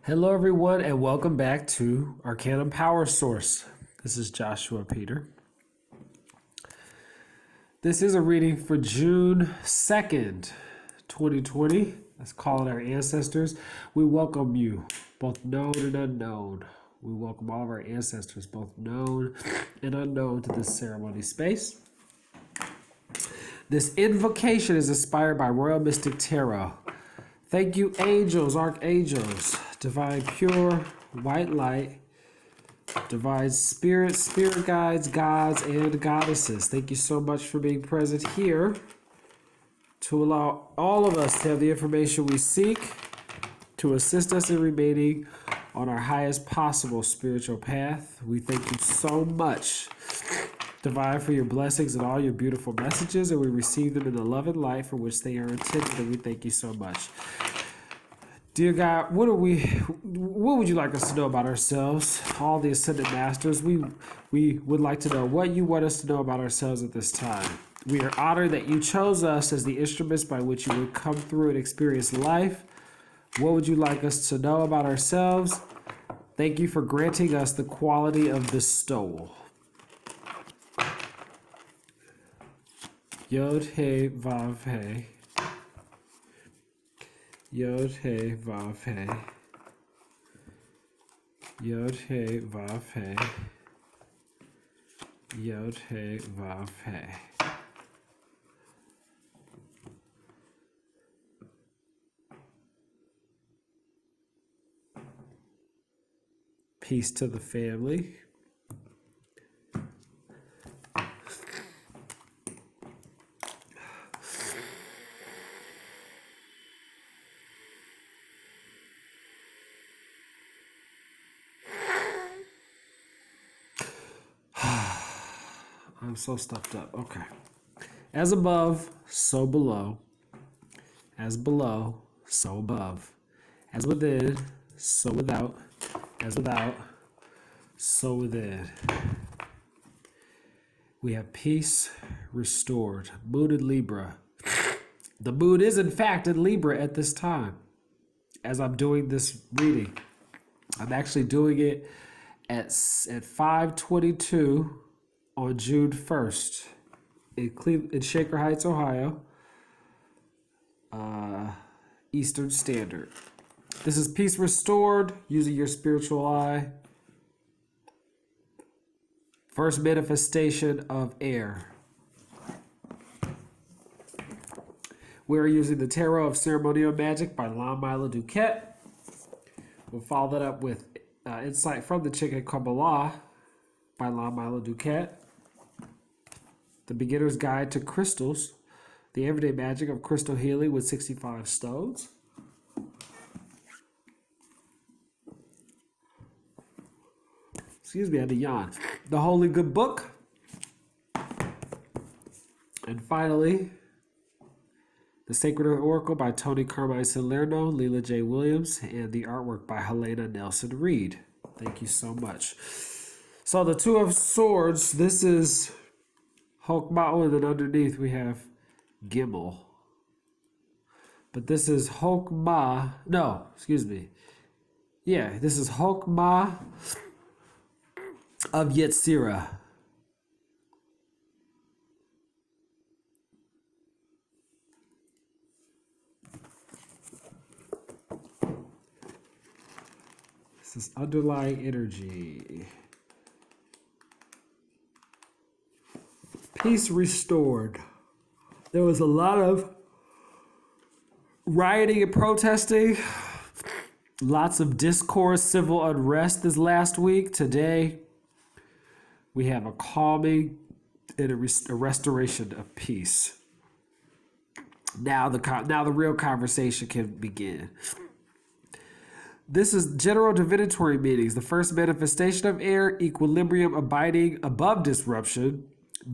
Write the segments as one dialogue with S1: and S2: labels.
S1: Hello, everyone, and welcome back to Arcanum Power Source. This is Joshua Peter. This is a reading for June 2nd, 2020. Let's call it our ancestors. We welcome you, both known and unknown. We welcome all of our ancestors, both known and unknown, to this ceremony space. This invocation is inspired by Royal Mystic Tarot. Thank you, angels, archangels, divine pure white light, divine spirit, spirit guides, gods, and goddesses. Thank you so much for being present here to allow all of us to have the information we seek to assist us in remaining on our highest possible spiritual path. We thank you so much, Divine, for your blessings and all your beautiful messages, and we receive them in the love and light for which they are intended, and we thank you so much. Dear God, what would you like us to know about ourselves? All the Ascended Masters, we would like to know what you want us to know about ourselves at this time. We are honored that you chose us as the instruments by which you would come through and experience life. What would you like us to know about ourselves? Thank you for granting us the quality of bestowal. Yod He Vav He. Yod He Vav He. Yod He Vav He. Yod He Vav He. Peace to the family. I'm so stuffed up. Okay. As above, so below. As below, so above. As within, so without. As without, so within. We have peace restored. Moon in Libra. The moon is in fact in Libra at this time. As I'm doing this reading, I'm actually doing it at 5:22 on June 1st in Shaker Heights, Ohio, Eastern Standard. This is peace restored using your spiritual eye. First manifestation of air. We're using the Tarot of Ceremonial Magic by Lamila Duquette. We'll follow that up with Insight from the Chicken Kabbalah by Lamila Duquette. The Beginner's Guide to Crystals. The Everyday Magic of Crystal Healing with 65 Stones. Excuse me, I had to yawn. The Holy Good Book. And finally, The Sacred Oracle by Tony Carmine Salerno, Leela J. Williams, and the artwork by Helena Nelson Reed. Thank you so much. So the Two of Swords, this is Hokmah, and then underneath we have Gimel. But this is Hokmah, no, excuse me. Yeah, this is Hokmah of Yetzirah. This is underlying energy. Peace restored. There was a lot of rioting and protesting. Lots of discourse, civil unrest this last week. Today, we have a calming and a restoration of peace. Now the real conversation can begin. This is general divinatory meanings. The first manifestation of air, equilibrium abiding above disruption,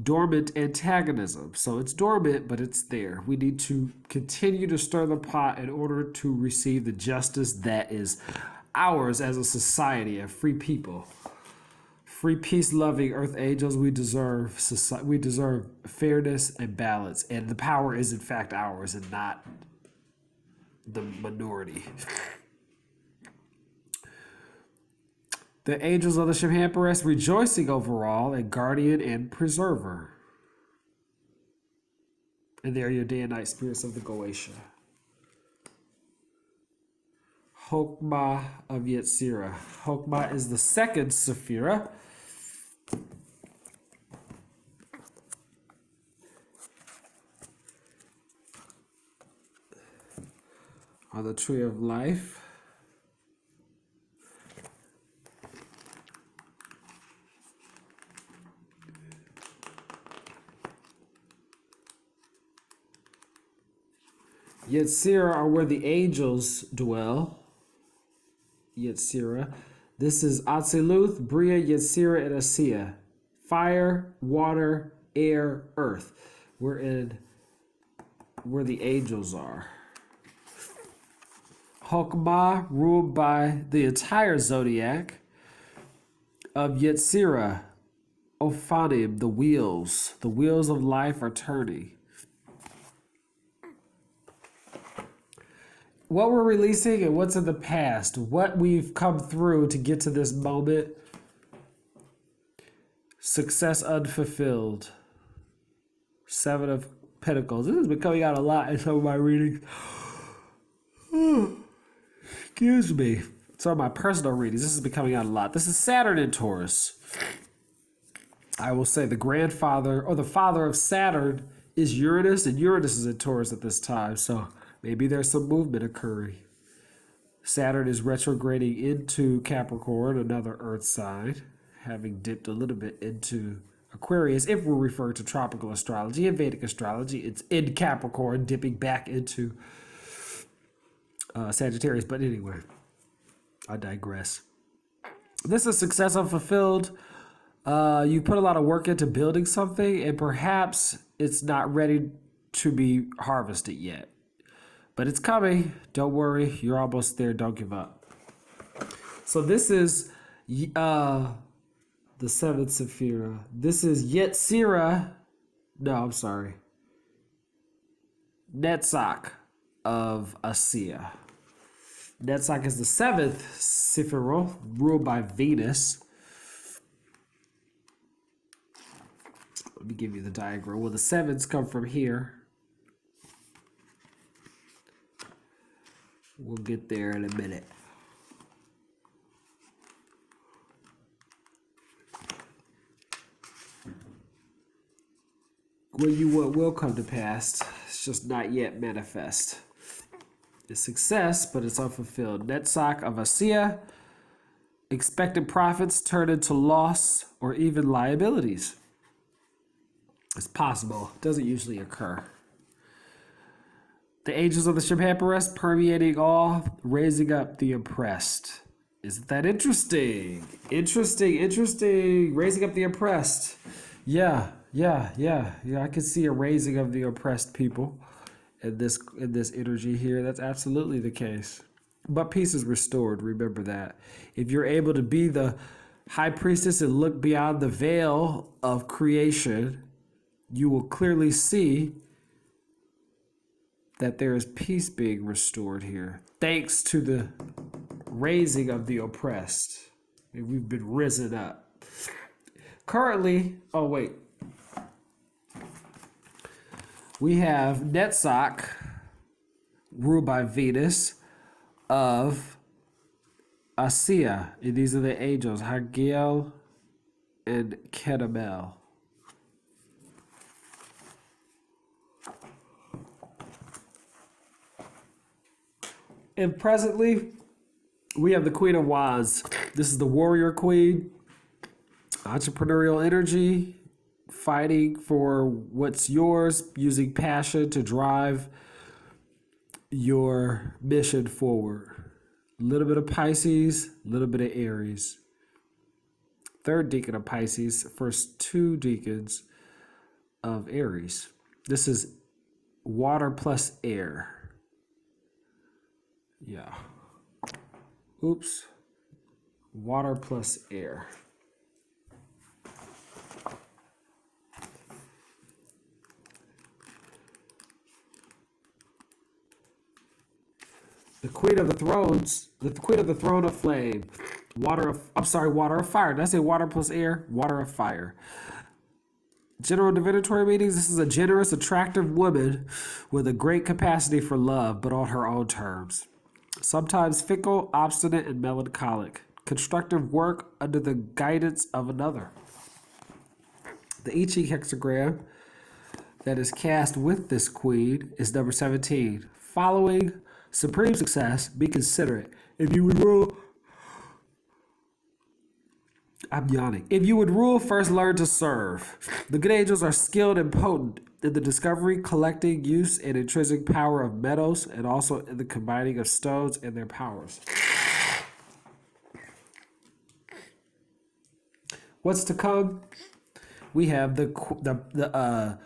S1: dormant antagonism. So it's dormant, but it's there. We need to continue to stir the pot in order to receive the justice that is ours as a society of free people. Free, peace-loving earth angels, we deserve fairness and balance. And the power is in fact ours and not the minority. The angels of the Shemhamperes rejoicing overall, and guardian and preserver. And they are your day and night spirits of the Goetia. Chokmah of Yetzirah. Chokmah is the second Sephirah. On the tree of life. Yetzirah are where the angels dwell. Yetzirah. This is Atziluth, Bria, Yetzirah, and Asiya. Fire, water, air, earth. We're in where the angels are. Chokmah, ruled by the entire zodiac of Yetzirah. Ophanim, the wheels. The wheels of life are turning. What we're releasing and what's in the past, what we've come through to get to this moment. Success unfulfilled. Seven of Pentacles. This has been coming out a lot in some of my readings. Excuse me. Some of my personal readings. This has been coming out a lot. This is Saturn in Taurus. I will say the grandfather or the father of Saturn is Uranus, and Uranus is in Taurus at this time. So maybe there's some movement occurring. Saturn is retrograding into Capricorn, another Earth sign, having dipped a little bit into Aquarius. If we're referring to tropical astrology and Vedic astrology, it's in Capricorn, dipping back into Sagittarius. But anyway, I digress. This is success unfulfilled. You put a lot of work into building something, and perhaps it's not ready to be harvested yet. But it's coming. Don't worry. You're almost there. Don't give up. So this is the seventh Sephirah. This is Yetzirah. No, I'm sorry. Netzach of Asiya. Netzach is the seventh Sephirah, ruled by Venus. Let me give you the diagram. Well, the sevens come from here. We'll get there in a minute. What you want will come to pass. It's just not yet manifest. It's success, but it's unfulfilled. Netzach of Asiya. Expected profits turn into loss or even liabilities. It's possible. It doesn't usually occur. The angels of the Shemhamperes permeating all, raising up the oppressed. Isn't that interesting? Interesting. Raising up the oppressed. Yeah. I can see a raising of the oppressed people in this energy here. That's absolutely the case. But peace is restored. Remember that. If you're able to be the high priestess and look beyond the veil of creation, you will clearly see that there is peace being restored here, thanks to the raising of the oppressed. We've been risen up. Currently, we have Netzach, ruled by Venus, of Asiya. And these are the angels, Hagiel and Kedamel. And presently, we have the Queen of Wands. This is the warrior queen. Entrepreneurial energy, fighting for what's yours, using passion to drive your mission forward. A little bit of Pisces, a little bit of Aries. Third decan of Pisces, first two decans of Aries. This is water plus air. Yeah. Oops. Water plus air. The Queen of the Thrones, the Queen of the Throne of Flame. Water of fire. Did I say water plus air? Water of fire. General divinatory meanings. This is a generous, attractive woman with a great capacity for love, but on her own terms. Sometimes fickle, obstinate, and melancholic. Constructive work under the guidance of another. The I Ching hexagram that is cast with this queen is number 17. Following supreme success, be considerate. If you would rule, I'm yawning. If you would rule, first learn to serve. The good angels are skilled and potent in the discovery, collecting, use, and intrinsic power of metals, and also in the combining of stones and their powers. What's to come? We have the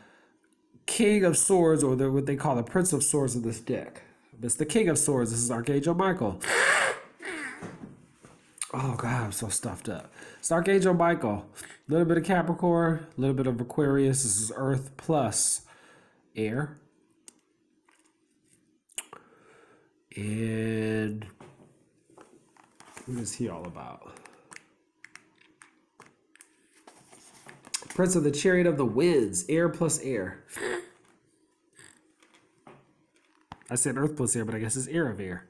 S1: King of Swords, or what they call the Prince of Swords in this deck. It's the King of Swords. This is Archangel Michael. Oh, God, I'm so stuffed up. It's Archangel Michael. A little bit of Capricorn, a little bit of Aquarius. This is Earth plus air. And what is he all about? Prince of the Chariot of the Winds, air plus air. I said Earth plus air, but I guess it's air of air.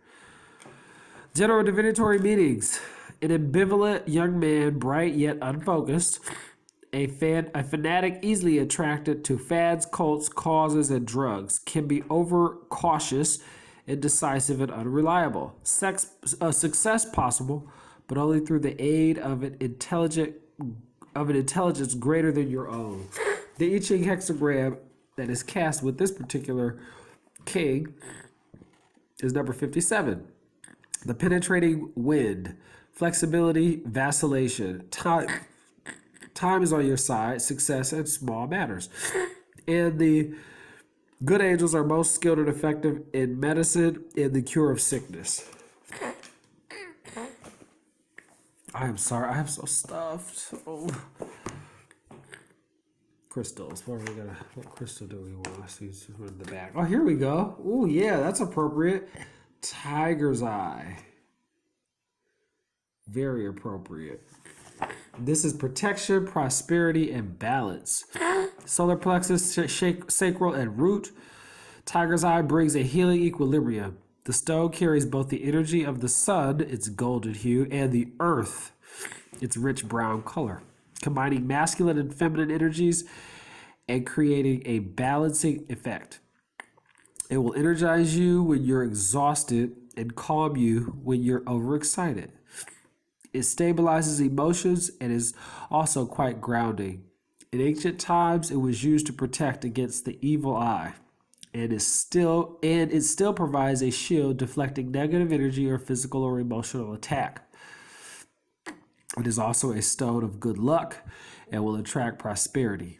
S1: General divinatory meanings. An ambivalent young man, bright yet unfocused. A fanatic easily attracted to fads, cults, causes, and drugs. Can be overcautious, indecisive, and unreliable. Success possible, but only through the aid of an intelligence greater than your own. The I Ching hexagram that is cast with this particular king is number 57. The penetrating wind, flexibility, vacillation, time is on your side, success, and small matters. And the good angels are most skilled and effective in medicine and the cure of sickness. I am sorry, I am so stuffed. Oh. Crystals. What crystal do we want? Let's see in the back. Oh, here we go. Oh, yeah, that's appropriate. Tiger's eye. Very appropriate. This is protection, prosperity, and balance. Solar plexus, sacral, and root. Tiger's eye brings a healing equilibrium. The stone carries both the energy of the sun, its golden hue, and the earth, its rich brown color, combining masculine and feminine energies and creating a balancing effect. It will energize you when you're exhausted and calm you when you're overexcited. It stabilizes emotions and is also quite grounding. In ancient times, it was used to protect against the evil eye. And it still provides a shield deflecting negative energy or physical or emotional attack. It is also a stone of good luck and will attract prosperity.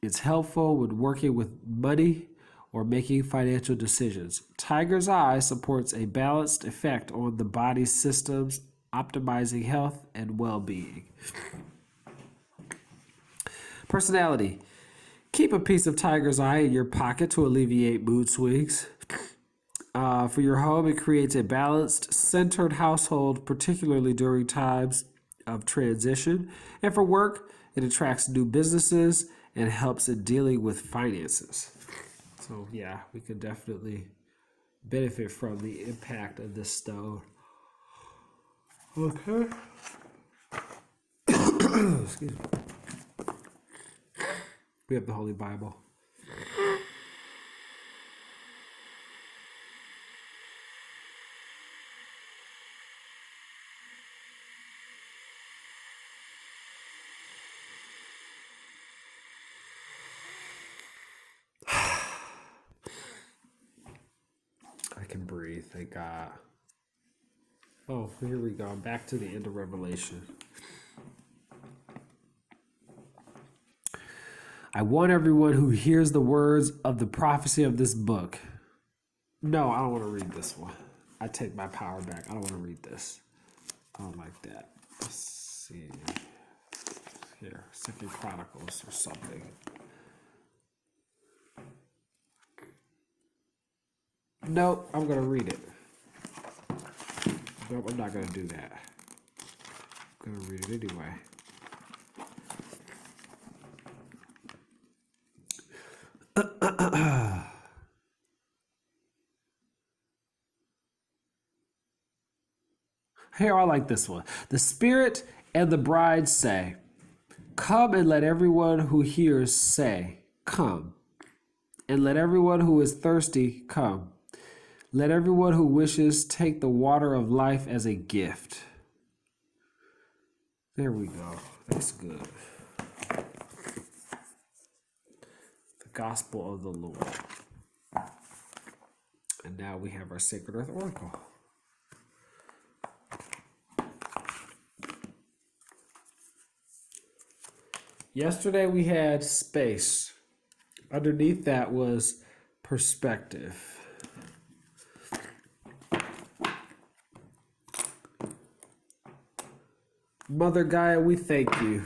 S1: It's helpful when working with money or making financial decisions. Tiger's eye supports a balanced effect on the body's systems, optimizing health and well-being. Personality. Keep a piece of tiger's eye in your pocket to alleviate mood swings. For your home, it creates a balanced, centered household, particularly during times of transition. And for work, it attracts new businesses and helps in dealing with finances. So yeah, we could definitely benefit from the impact of this stone. Okay. Excuse me. We have the Holy Bible. I can breathe, thank God. Oh, here we go. Back to the end of Revelation. I want everyone who hears the words of the prophecy of this book. No, I don't want to read this one. I take my power back. I don't want to read this. I don't like that. Let's see. Here, 2 Chronicles or something. Nope, I'm going to read it. Nope, I'm not going to do that. I'm going to read it anyway. Here, I like this one. The Spirit and the bride say, "Come," and let everyone who hears say, "Come." And let everyone who is thirsty come. Let everyone who wishes take the water of life as a gift. There we go. That's good. The gospel of the Lord. And now we have our Sacred Earth Oracle. Yesterday we had space. Underneath that was perspective. Mother Gaia, we thank you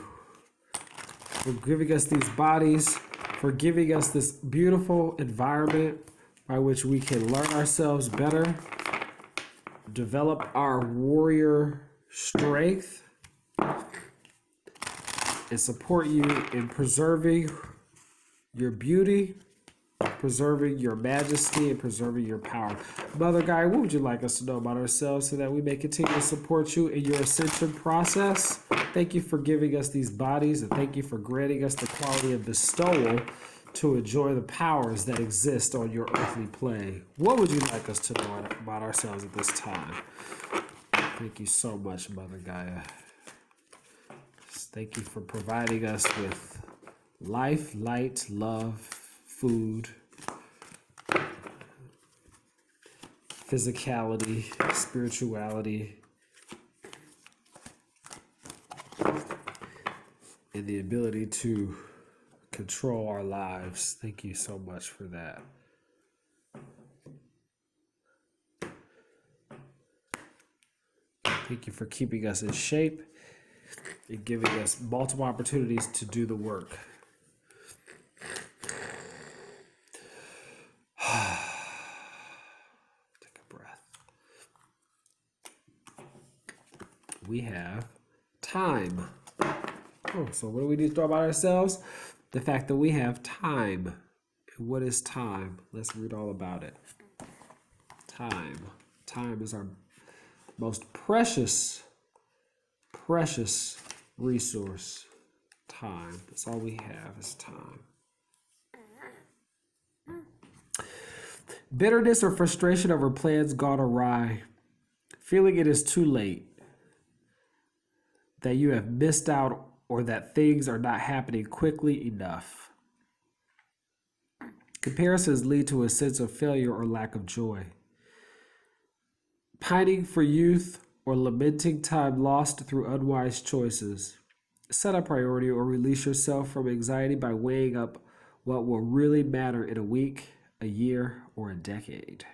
S1: for giving us these bodies, for giving us this beautiful environment by which we can learn ourselves better, develop our warrior strength, and support you in preserving your beauty, preserving your majesty, and preserving your power. Mother Gaia, what would you like us to know about ourselves so that we may continue to support you in your ascension process? Thank you for giving us these bodies, and thank you for granting us the quality of bestowal to enjoy the powers that exist on your earthly plane. What would you like us to know about ourselves at this time? Thank you so much, Mother Gaia. Thank you for providing us with life, light, love, food, physicality, spirituality, and the ability to control our lives. Thank you so much for that. Thank you for keeping us in shape and giving us multiple opportunities to do the work. Take a breath. We have time. Oh, so what do we need to know about ourselves? The fact that we have time. And what is time? Let's read all about it. Time. Time is our most precious resource. Time. That's all we have is time. Bitterness or frustration over plans gone awry. Feeling it is too late. That you have missed out or that things are not happening quickly enough. Comparisons lead to a sense of failure or lack of joy. Pining for youth or lamenting time lost through unwise choices. Set a priority or release yourself from anxiety by weighing up what will really matter in a week, a year, or a decade.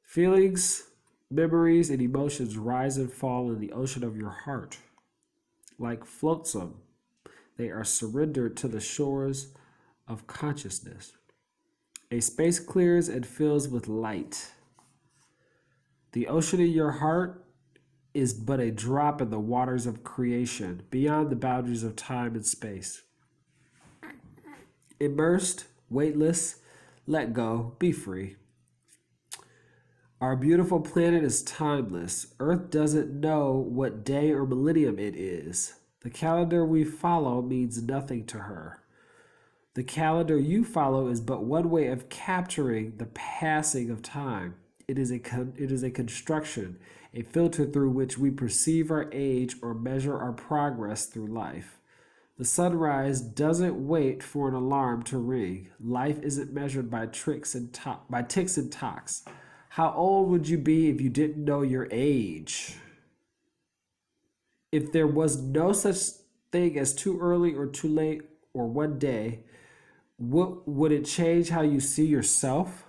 S1: Feelings, memories, and emotions rise and fall in the ocean of your heart. Like flotsam, they are surrendered to the shores of consciousness. A space clears and fills with light. The ocean in your heart is but a drop in the waters of creation, beyond the boundaries of time and space. Immersed, weightless, let go, be free. Our beautiful planet is timeless. Earth doesn't know what day or millennium it is. The calendar we follow means nothing to her. The calendar you follow is but one way of capturing the passing of time. It is a construction, a filter through which we perceive our age or measure our progress through life. The sunrise doesn't wait for an alarm to ring. Life isn't measured by ticks and tocks. How old would you be if you didn't know your age? If there was no such thing as too early or too late or one day, would it change how you see yourself?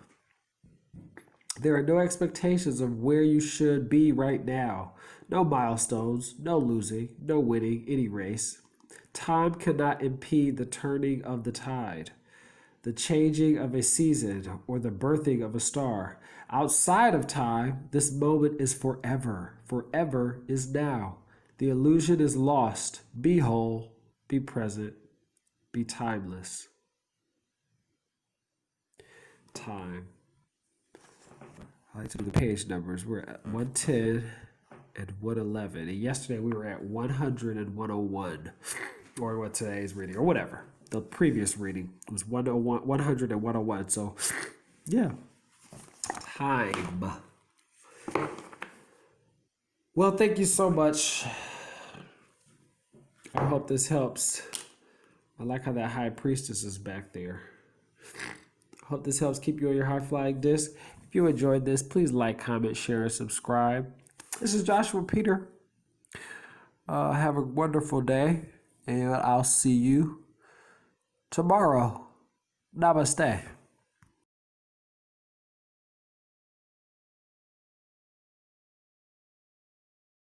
S1: There are no expectations of where you should be right now. No milestones, no losing, no winning any race. Time cannot impede the turning of the tide, the changing of a season, or the birthing of a star. Outside of time, this moment is forever. Forever is now. The illusion is lost. Be whole, be present, be timeless. Time. I like to do the page numbers. We're at 110 and 111. And yesterday we were at 100 and 101. Or what today's reading, or whatever. The previous reading was 101, 100 and 101. So, yeah. Time. Well, thank you so much. I hope this helps. I like how that high priestess is back there. I hope this helps keep you on your high flying disc. If you enjoyed this, please like, comment, share, and subscribe. This is Joshua Peter. Have a wonderful day, and I'll see you tomorrow. Namaste.